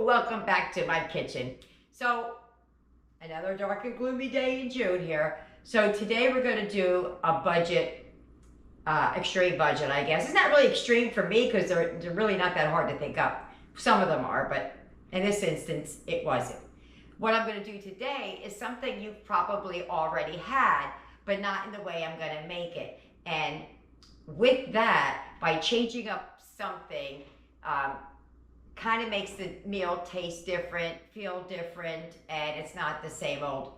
welcome back to my kitchen. So, another dark and gloomy day in June here. So today we're going to do a budget, extreme budget, I guess. It's not really extreme for me because they're really not that hard to think up. Some of them are, but in this instance, it wasn't. What I'm going to do today is something you've probably already had, but not in the way I'm going to make it. And with that, by changing up something, kind of makes the meal taste different, feel different, and it's not the same old.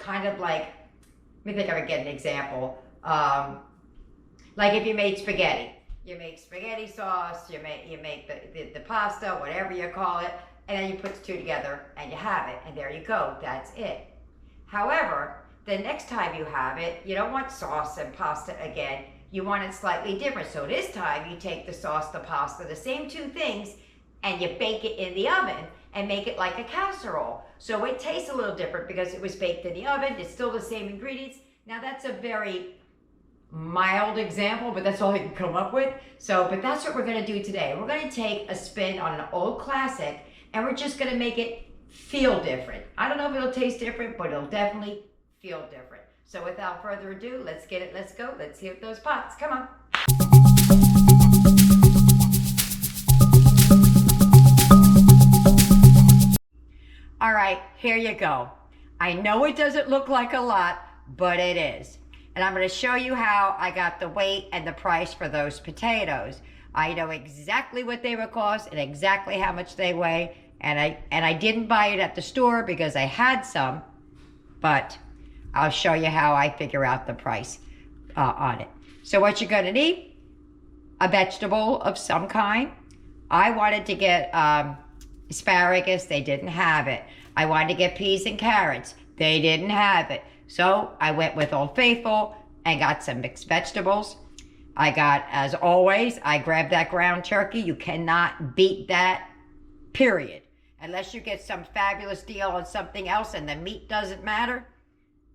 Kind of like, let me think I would get an example. Like if you made spaghetti. You make spaghetti sauce, you make the pasta, whatever you call it, and then you put the two together and you have it, and there you go, that's it. However, the next time you have it, you don't want sauce and pasta again, you want it slightly different. So this time you take the sauce, the pasta, the same two things, and you bake it in the oven and make it like a casserole. So it tastes a little different because it was baked in the oven, it's still the same ingredients. Now that's a very mild example, but that's all I can come up with. So, but that's what we're gonna do today. We're gonna take a spin on an old classic and we're just gonna make it feel different. I don't know if it'll taste different, but it'll definitely feel different. So without further ado, let's get it, let's go. Let's heat those pots, come on. All right, here you go. I know it doesn't look like a lot, but it is. And I'm going to show you how I got the weight and the price for those potatoes. I know exactly what they would cost and exactly how much they weigh. And I didn't buy it at the store because I had some, but I'll show you how I figure out the price on it. So what you're going to need, a vegetable of some kind. I wanted to get asparagus, they didn't have it. I wanted to get peas and carrots, they didn't have it. So I went with Old Faithful and got some mixed vegetables. I got, as always, I grabbed that ground turkey. You cannot beat that, period. Unless you get some fabulous deal on something else and the meat doesn't matter,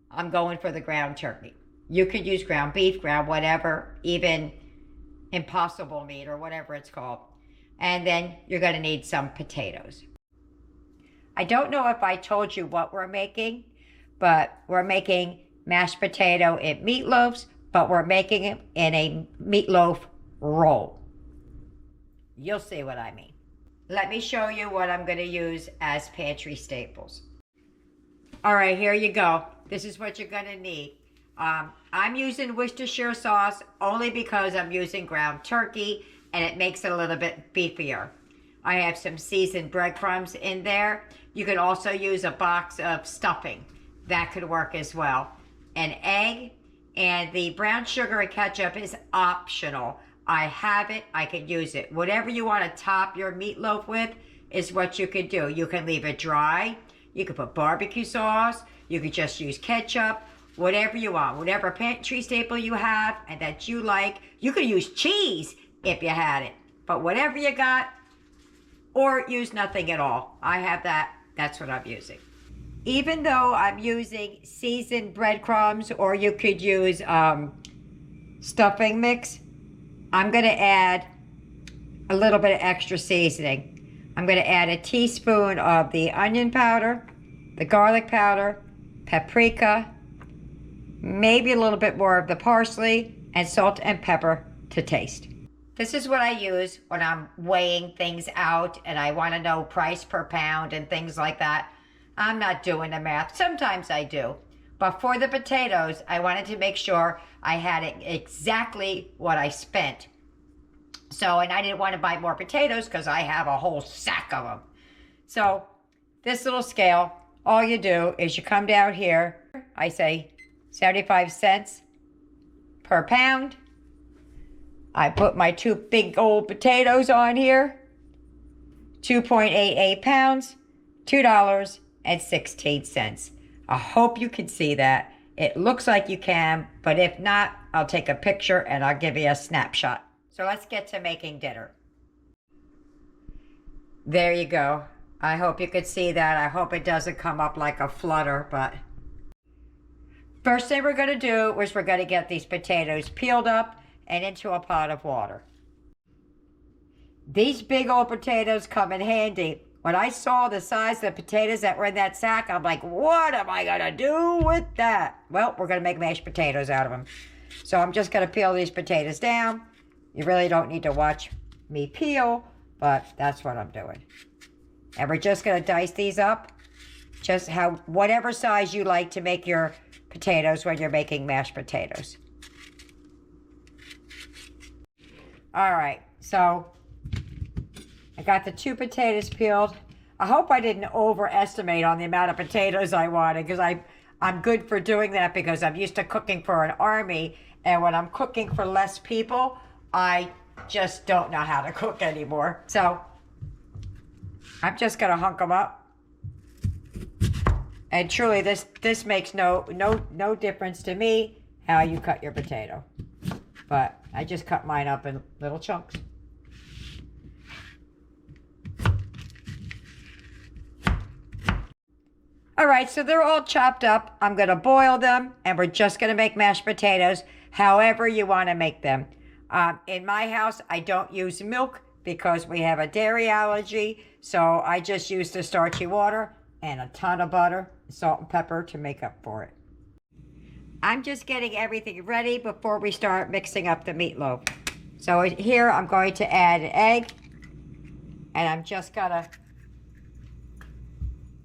I'm going for the ground turkey. You could use ground beef, ground whatever, even impossible meat or whatever it's called. And then you're going to need some potatoes. I don't know if I told you what we're making, but we're making mashed potato in meatloafs, but we're making it in a meatloaf roll. You'll see what I mean. Let me show you what I'm going to use as pantry staples. All right, here you go. This is what you're going to need. I'm using Worcestershire sauce only because I'm using ground turkey and it makes it a little bit beefier. I have some seasoned breadcrumbs in there. You could also use a box of stuffing. That could work as well. An egg, and the brown sugar and ketchup is optional. I have it, I could use it. Whatever you want to top your meatloaf with is what you could do. You can leave it dry. You could put barbecue sauce. You could just use ketchup. Whatever you want. Whatever pantry staple you have and that you like. You could use cheese if you had it. But whatever you got, or use nothing at all. I have that. That's what I'm using. Even though I'm using seasoned breadcrumbs, or you could use stuffing mix, I'm going to add a little bit of extra seasoning. I'm going to add a teaspoon of the onion powder, the garlic powder, paprika, maybe a little bit more of the parsley, and salt and pepper to taste. This is what I use when I'm weighing things out and I want to know price per pound and things like that. I'm not doing the math. Sometimes I do. But for the potatoes, I wanted to make sure I had exactly what I spent. So, and I didn't want to buy more potatoes because I have a whole sack of them. So, this little scale, all you do is you come down here. I say 75 cents per pound. I put my two big old potatoes on here. 2.88 pounds, $2.16. I hope you can see that. It looks like you can, but if not, I'll take a picture and I'll give you a snapshot. So let's get to making dinner. There you go. I hope you could see that. I hope it doesn't come up like a flutter, but first thing we're going to do is we're going to get these potatoes peeled up and into a pot of water. These big old potatoes come in handy When I saw the size of the potatoes that were in that sack, I'm like, what am I going to do with that? Well, we're going to make mashed potatoes out of them. So I'm just going to peel these potatoes down. You really don't need to watch me peel, but that's what I'm doing. And we're just going to dice these up. Just whatever size you like to make your potatoes when you're making mashed potatoes. All right, so I got the 2 potatoes peeled. I hope I didn't overestimate on the amount of potatoes I wanted, because I'm good for doing that because I'm used to cooking for an army, and when I'm cooking for less people, I just don't know how to cook anymore. So I'm just gonna hunk them up. And truly, this makes no difference to me how you cut your potato. But I just cut mine up in little chunks. All right, so they're all chopped up. I'm gonna boil them, and we're just gonna make mashed potatoes however you wanna make them. In my house, I don't use milk because we have a dairy allergy, so I just use the starchy water and a ton of butter, salt and pepper to make up for it. I'm just getting everything ready before we start mixing up the meatloaf. So here I'm going to add an egg, and I'm just gonna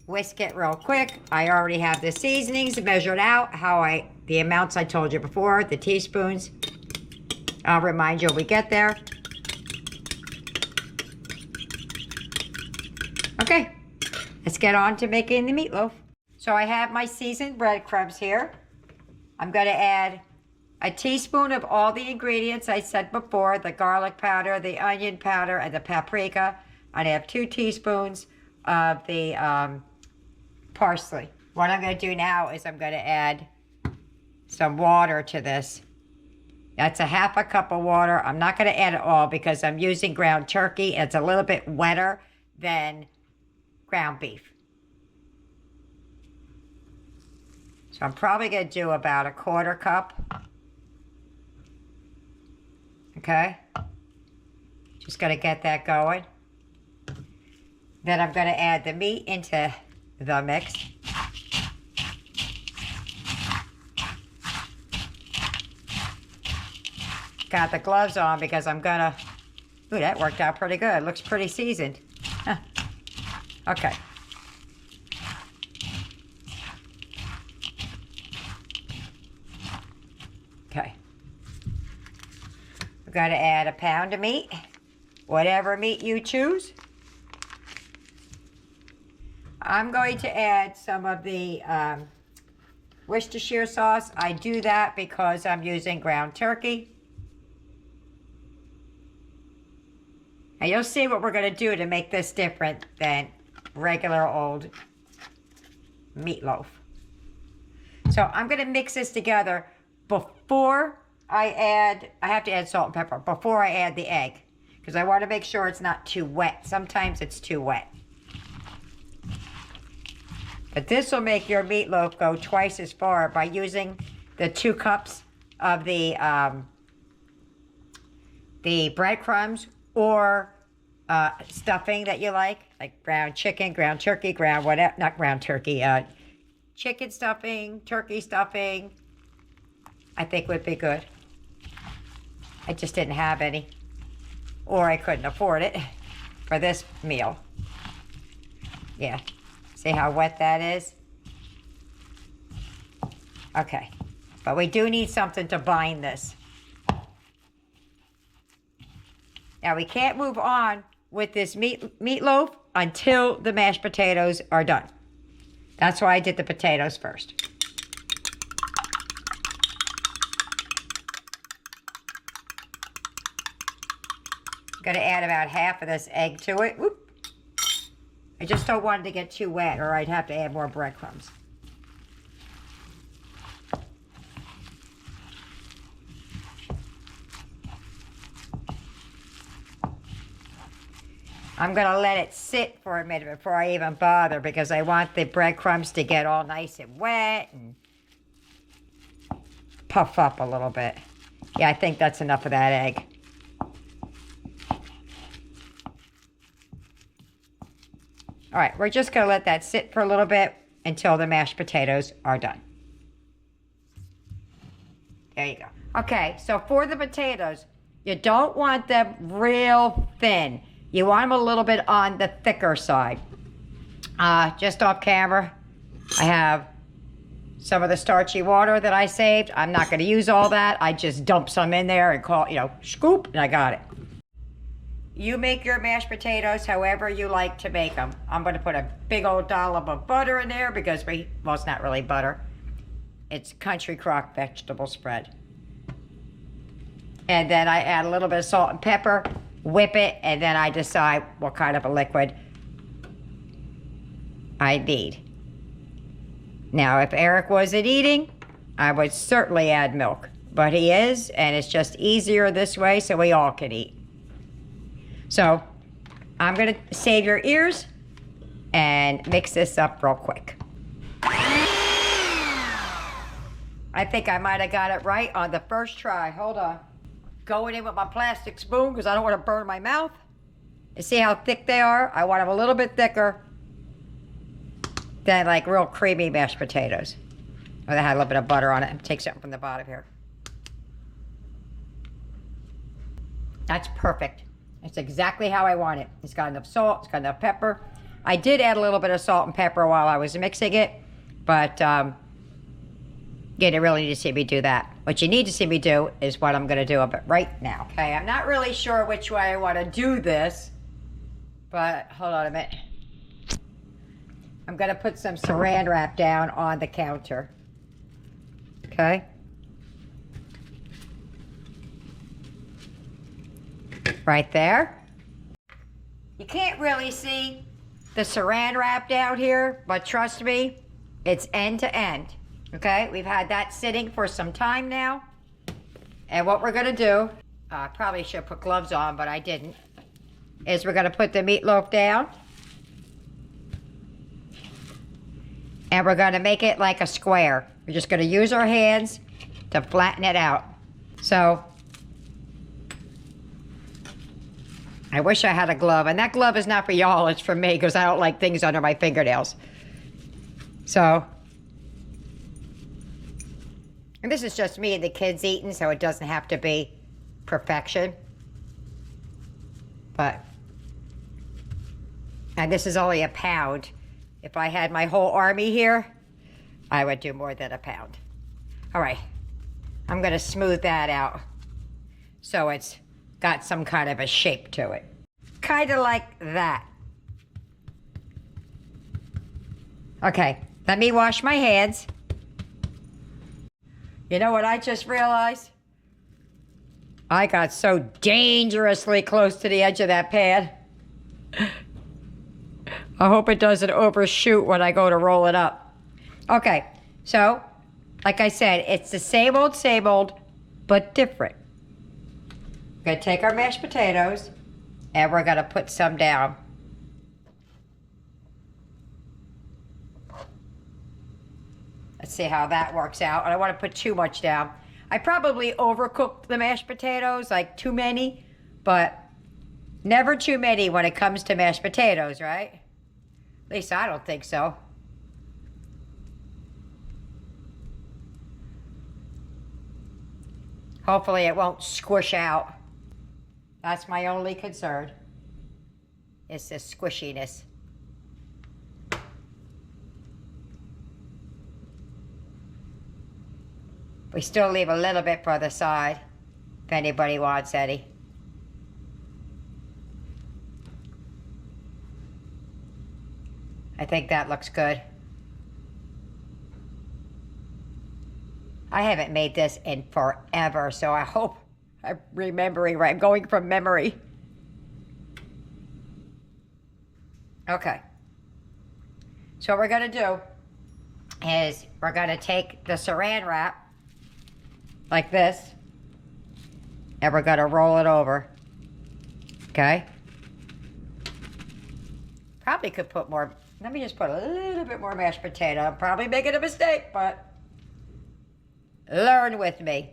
whisk it real quick. I already have the seasonings measured out, the amounts I told you before, the teaspoons. I'll remind you when we get there. Okay, let's get on to making the meatloaf. So I have my seasoned breadcrumbs here. I'm going to add a teaspoon of all the ingredients I said before, the garlic powder, the onion powder, and the paprika. I have 2 teaspoons of the parsley. What I'm going to do now is I'm going to add some water to this. That's a half a cup of water. I'm not going to add it all because I'm using ground turkey. It's a little bit wetter than ground beef. So I'm probably going to do about a 1/4 cup. Okay. Just going to get that going. Then I'm going to add the meat into the mix. Got the gloves on because I'm going to... Ooh, that worked out pretty good. Looks pretty seasoned. Huh. Okay. Okay. We're going to add a pound of meat, whatever meat you choose. I'm going to add some of the Worcestershire sauce. I do that because I'm using ground turkey. And you'll see what we're going to do to make this different than regular old meatloaf. So I'm going to mix this together before I have to add salt and pepper, before I add the egg. Because I want to make sure it's not too wet. Sometimes it's too wet. But this will make your meatloaf go twice as far by using the 2 cups of the breadcrumbs or stuffing that you like ground chicken, ground turkey, ground whatever, not ground turkey, chicken stuffing, turkey stuffing, I think would be good. I just didn't have any, or I couldn't afford it for this meal. Yeah, see how wet that is? Okay, but we do need something to bind this. Now we can't move on with this meatloaf until the mashed potatoes are done. That's why I did the potatoes first. I'm going to add about half of this egg to it. Whoop. I just don't want it to get too wet or I'd have to add more breadcrumbs. I'm going to let it sit for a minute before I even bother because I want the breadcrumbs to get all nice and wet and puff up a little bit. Yeah, I think that's enough of that egg. All right, we're just gonna let that sit for a little bit until the mashed potatoes are done. There you go. Okay, so for the potatoes, you don't want them real thin. You want them a little bit on the thicker side. Just off camera, I have some of the starchy water that I saved. I'm not gonna use all that. I just dump some in there and call, scoop, and I got it. You make your mashed potatoes however you like to make them. I'm gonna put a big old dollop of butter in there because well, it's not really butter. It's country crock vegetable spread. And then I add a little bit of salt and pepper, whip it, and then I decide what kind of a liquid I need. Now, if Eric wasn't eating, I would certainly add milk. But he is, and it's just easier this way so we all can eat. So, I'm gonna save your ears and mix this up real quick. I think I might have got it right on the first try. Hold on. Going in with my plastic spoon because I don't want to burn my mouth. You see how thick they are? I want them a little bit thicker than like real creamy mashed potatoes. Oh, they had a little bit of butter on it. Take something from the bottom here. That's perfect. It's exactly how I want it. It's got enough salt, it's got enough pepper. I did add a little bit of salt and pepper while I was mixing it, but you didn't really need to see me do that. What you need to see me do is what I'm gonna do of it right now. Okay, I'm not really sure which way I wanna do this, but hold on a minute. I'm gonna put some saran wrap down on the counter. Okay. Right there. You can't really see the saran wrap down here, but trust me, it's end to end. Okay, we've had that sitting for some time now. And what we're gonna do, I probably should put gloves on, but I didn't, is we're gonna put the meatloaf down. And we're gonna make it like a square. We're just gonna use our hands to flatten it out. So, I wish I had a glove, and that glove is not for y'all, it's for me, because I don't like things under my fingernails. So, and this is just me and the kids eating, so it doesn't have to be perfection. But, and this is only a pound. If I had my whole army here, I would do more than a pound. All right, I'm gonna smooth that out so it's got some kind of a shape to it. Kind of like that. Okay, let me wash my hands. You know what I just realized? I got so dangerously close to the edge of that pan. I hope it doesn't overshoot when I go to roll it up. Okay, so, like I said, it's the same old, but different. We're gonna take our mashed potatoes and we're gonna put some down. Let's see how that works out. I don't want to put too much down. I probably overcooked the mashed potatoes, like too many, but never too many when it comes to mashed potatoes, right? At least I don't think so. Hopefully it won't squish out. That's my only concern. It's the squishiness. We still leave a little bit for the side, if anybody wants any. I think that looks good. I haven't made this in forever, so I hope I'm remembering right. I'm going from memory. Okay. So what we're gonna do is we're gonna take the saran wrap like this, and we're gonna roll it over. Okay? Probably could put more. Let me just put a little bit more mashed potato. I'm probably making a mistake, but learn with me.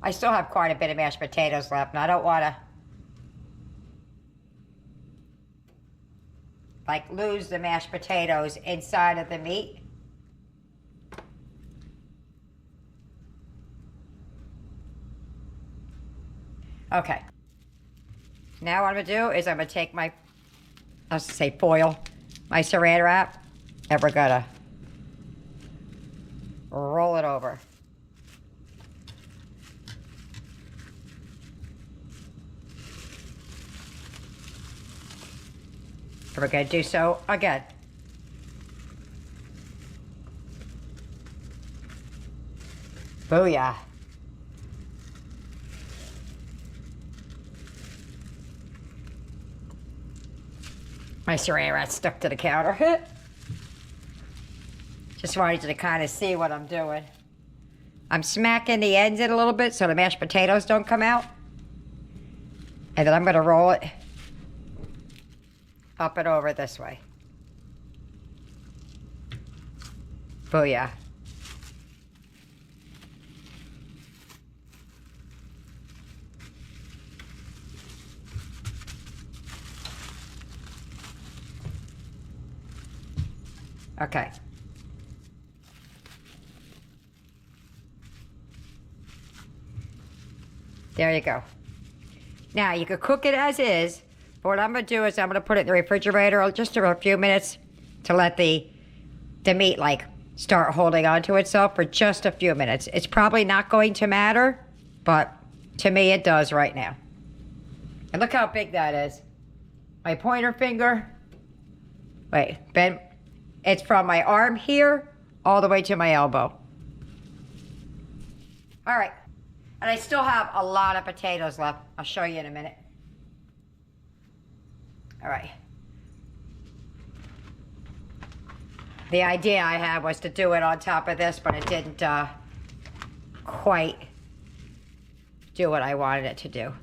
I still have quite a bit of mashed potatoes left, and I don't want to like lose the mashed potatoes inside of the meat. Okay. Now what I'm gonna do is I'm gonna take my, I was gonna say foil, my saran wrap, and we're gonna roll it over. And we're gonna do so again. Booyah. My saran wrap stuck to the counter. Just wanted you to kind of see what I'm doing. I'm smacking the ends in a little bit so the mashed potatoes don't come out. And then I'm gonna roll it up and over this way. Booyah. Okay. There you go. Now you could cook it as is, but what I'm gonna do is I'm gonna put it in the refrigerator just for a few minutes to let the meat like start holding on to itself for just a few minutes. It's probably not going to matter, but to me it does right now. And look how big that is. My pointer finger, wait, Ben, it's from my arm here all the way to my elbow. All right, and I still have a lot of potatoes left. I'll show you in a minute. All right. The idea I had was to do it on top of this, but it didn't quite do what I wanted it to do.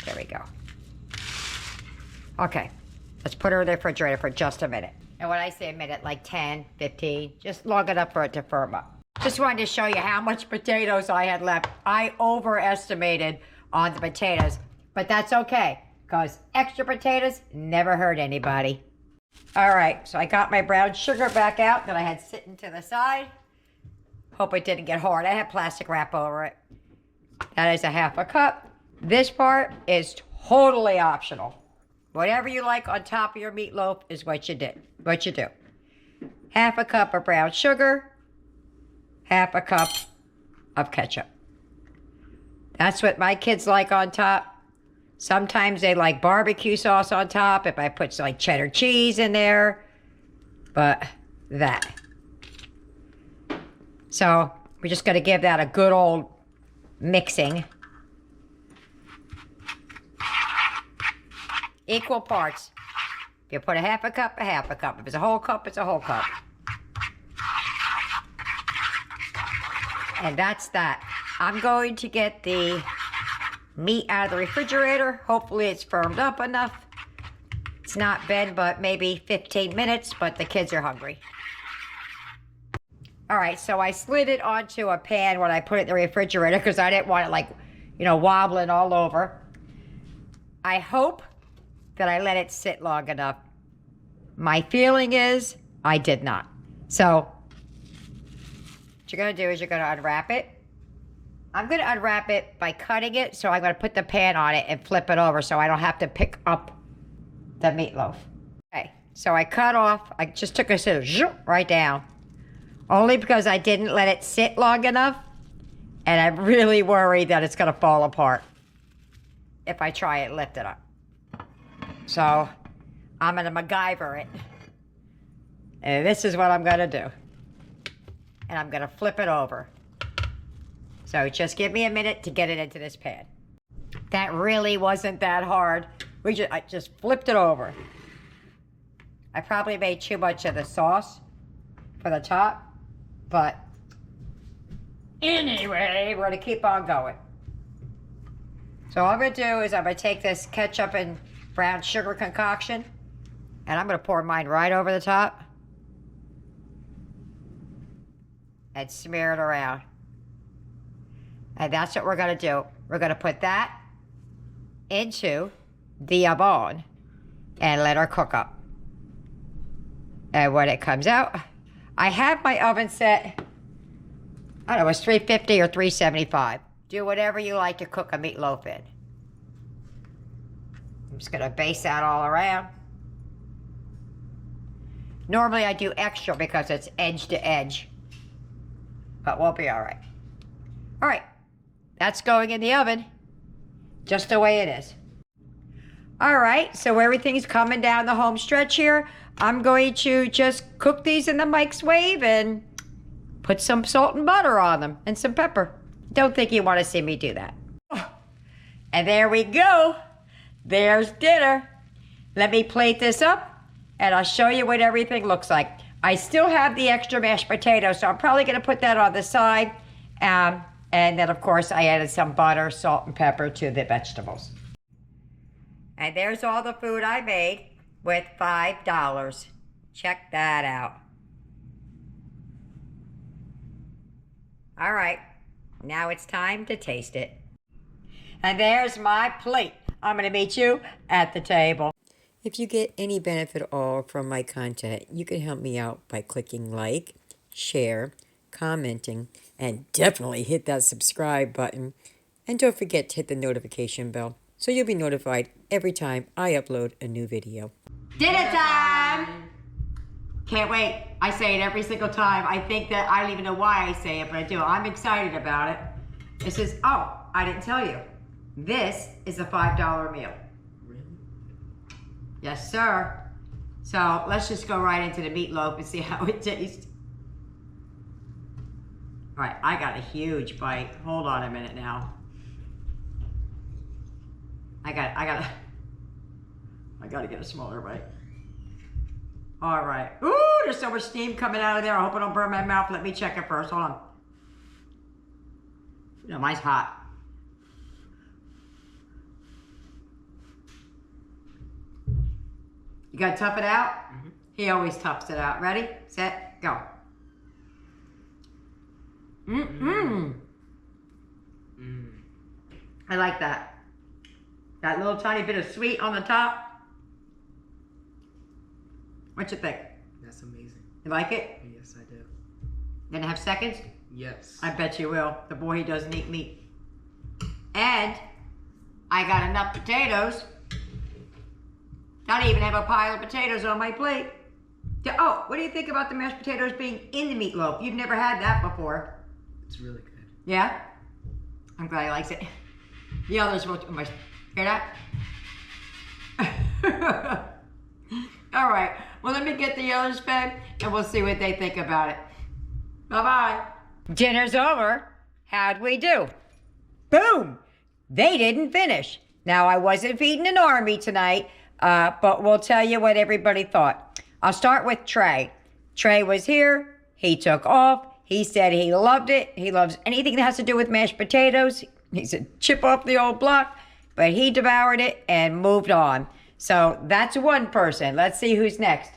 There we go. Okay, let's put her in the refrigerator for just a minute. And when I say a minute, like 10, 15, just long enough for it to firm up. Just wanted to show you how much potatoes I had left. I overestimated on the potatoes, but that's okay, because extra potatoes never hurt anybody. All right, so I got my brown sugar back out that I had sitting to the side. Hope it didn't get hard. I had plastic wrap over it. That is a half a cup. This part is totally optional. Whatever you like on top of your meatloaf is what you do. Half a cup of brown sugar, half a cup of ketchup. That's what my kids like on top. Sometimes they like barbecue sauce on top if I put like cheddar cheese in there, but that. So we're just gonna give that a good old mixing. Equal parts. If you put a half a cup, a half a cup. If it's a whole cup, it's a whole cup. And that's that. I'm going to get the meat out of the refrigerator. Hopefully it's firmed up enough. It's not been but maybe 15 minutes, but the kids are hungry. All right, so I slid it onto a pan when I put it in the refrigerator because I didn't want it like, you know, wobbling all over. I hope that I let it sit long enough. My feeling is I did not. So what you're gonna do is you're gonna unwrap it. I'm gonna unwrap it by cutting it, so I'm gonna put the pan on it and flip it over so I don't have to pick up the meatloaf. Okay, so I cut off, I just took a scissors right down, only because I didn't let it sit long enough, and I'm really worried that it's gonna fall apart if I try and lift it up. So I'm gonna MacGyver it. And this is what I'm gonna do. And I'm gonna flip it over. So just give me a minute to get it into this pan. That really wasn't that hard. I just flipped it over. I probably made too much of the sauce for the top, but anyway, we're gonna keep on going. So all I'm gonna do is I'm gonna take this ketchup and brown sugar concoction, and I'm gonna pour mine right over the top and smear it around. And that's what we're gonna do. We're gonna put that into the oven and let her cook up. And when it comes out, I have my oven set, I don't know, it's 350 or 375. Do whatever you like to cook a meatloaf in. I'm just gonna base that all around. Normally I do extra because it's edge to edge, but we'll be all right. All right, that's going in the oven, just the way it is. All right, so everything's coming down the home stretch here. I'm going to just cook these in the microwave and put some salt and butter on them and some pepper. Don't think you want to see me do that. And there we go. There's dinner. Let me plate this up and I'll show you what everything looks like. I still have the extra mashed potatoes, so I'm probably gonna put that on the side. And then of course I added some butter, salt and pepper to the vegetables. And there's all the food I made with $5. Check that out. All right, now it's time to taste it. And there's my plate. I'm gonna meet you at the table. If you get any benefit at all from my content, you can help me out by clicking like, share, commenting, and definitely hit that subscribe button. And don't forget to hit the notification bell so you'll be notified every time I upload a new video. Dinner time! Can't wait. I say it every single time. I think that I don't even know why I say it, but I do. I'm excited about it. This is, oh, I didn't tell you. This is a $5 meal. Really? Yes, sir. So let's just go right into the meatloaf and see how it tastes. All right, I got a huge bite. Hold on a minute now. I gotta get a smaller bite. All right. Ooh, there's so much steam coming out of there. I hope I don't burn my mouth. Let me check it first. Hold on. No, mine's hot. You gotta tough it out? Mm-hmm. He always toughs it out. Ready, set, go. Mm-mm. Mm. I like that. That little tiny bit of sweet on the top. What you think? That's amazing. You like it? Yes, I do. Gonna have seconds? Yes. I bet you will. The boy, he doesn't eat meat. And I got enough potatoes. I even have a pile of potatoes on my plate. Oh, what do you think about the mashed potatoes being in the meatloaf? You've never had that before. It's really good. Yeah? I'm glad he likes it. The others will, hear that? All right, well, let me get the others fed and we'll see what they think about it. Bye-bye. Dinner's over. How'd we do? Boom! They didn't finish. Now, I wasn't feeding an army tonight, but we'll tell you what everybody thought. I'll start with Trey. Trey was here. He took off. He said he loved it. He loves anything that has to do with mashed potatoes. He's a chip off the old block, but he devoured it and moved on. So that's one person. Let's see who's next.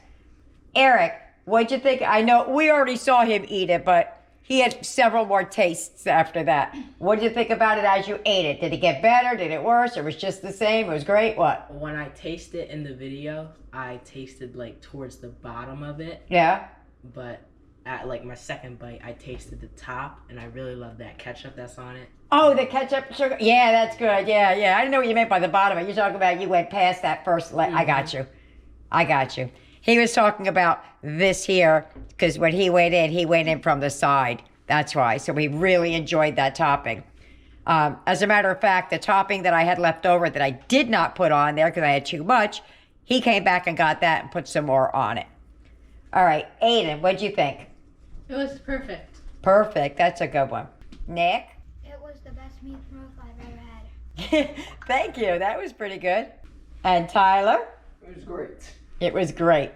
Eric, what'd you think? I know we already saw him eat it, but he had several more tastes after that. What did you think about it as you ate it? Did it get better? Did it worse? Or was it just the same? It was great? What? When I tasted in the video, I tasted like towards the bottom of it. Yeah? But at like my second bite, I tasted the top, and I really love that ketchup that's on it. Oh, the ketchup sugar. Yeah, that's good. Yeah, yeah. I didn't know what you meant by the bottom. You're talking about you went past that first. I got you. I got you. He was talking about this here because when he went in from the side. That's why. So we really enjoyed that topping. As a matter of fact, the topping that I had left over that I did not put on there because I had too much, he came back and got that and put some more on it. All right, Aiden, what'd you think? It was perfect. Perfect. That's a good one. Nick? It was the best meatloaf I've ever had. Thank you. That was pretty good. And Tyler? It was great. It was great.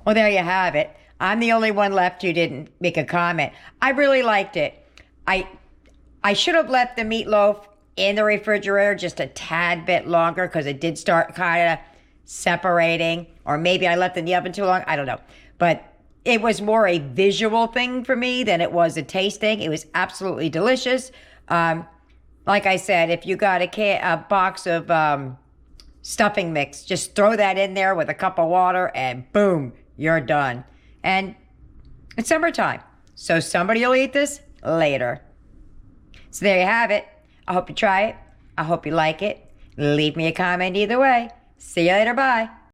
Well, there you have it. I'm the only one left who didn't make a comment. I really liked it. I should have left the meatloaf in the refrigerator just a tad bit longer because it did start kind of separating. Or maybe I left it in the oven too long. I don't know. But it was more a visual thing for me than it was a taste thing. It was absolutely delicious. Like I said, if you got a box of stuffing mix, just throw that in there with a cup of water and boom, you're done. And it's summertime, so somebody will eat this later. So there you have it. I hope you try it. I hope you like it. Leave me a comment either way. See you later. Bye.